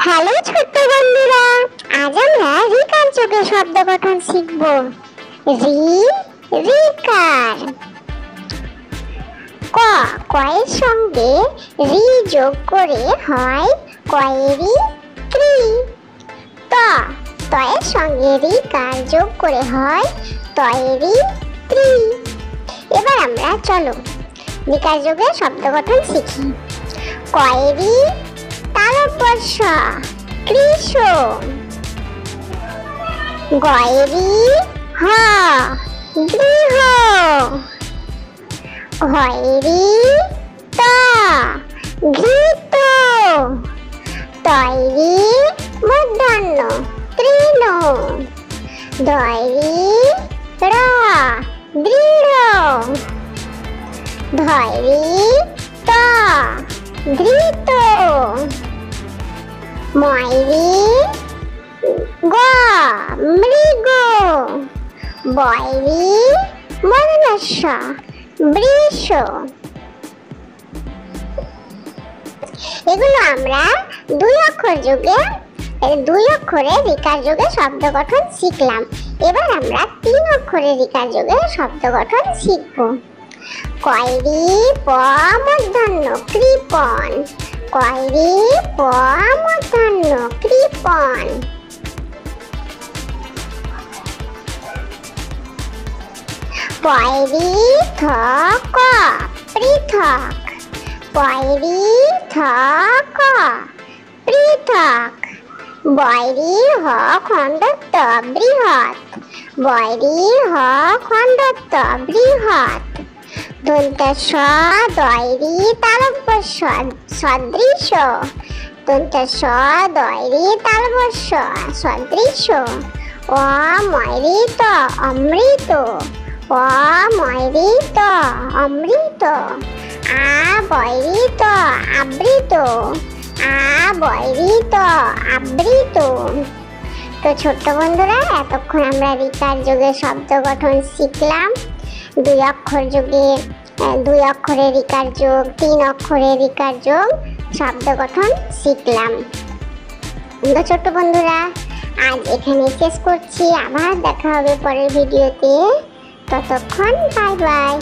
Hello ছোট্ট বন্ধুরা, আজ আমরা রিকার যোগের শব্দ গঠন শিখব। রিকার। কয়ের সঙ্গে রি যোগ করে হয় কয়েরি ক্রি। তয়ের সঙ্গে রিকার যোগ করে হয় তয়েরি ত্রি। এবার আমরা চলো রিকার যোগের শব্দ গঠন শিখি। কয়েরি তালব্য কৃষ। গয়েরি হ গৃহ। ঘয়েরি ত ঘৃত। তৈরি মূর্ধন্য তৃণ। দয়রি র দৃঢ়। ধৈরি ত ধৃত। ময়রি গ মৃগ। বয়রি মূর্ধন্য বৃষ। এগুলো আমরা দুই অক্ষরে রিকার যোগে শব্দ গঠন শিখলাম। এবার আমরা 3 অক্ষরে রিকার যোগে শব্দ গঠন শিখব। কয়রি প মূর্ধন্য কৃপণ। কয়রি প মূর্ধন্য কৃপণ। পয়রি থ ক পৃথক। পয়রি থ ক পৃথক। বয়রি হ খণ্ডত্ব বৃহৎ। বয়রি হ খণ্ডত্ব বৃহৎ। দন্ত স দয়রি তালব্য সদৃশ। দন্ত স দয়রি তালব্য সদৃশ। অময়রিত অমৃত। অময়রিত অমৃত। আবয়রিত আবৃত। আবয়রিত আবৃত। তো ছোট্ট বন্ধুরা, এতক্ষণ আমরা রিকার যোগে শব্দ গঠন শিখলাম। 2 অক্ষরে রিকার যোগ, 3 অক্ষরে রিকার যোগ শব্দ গঠন শিখলাম। তো ছোট্ট বন্ধুরা, আজ এখানে শেষ করছি। আবার দেখা হবে পরের ভিডিওতে। ততক্ষণ বাই বাই।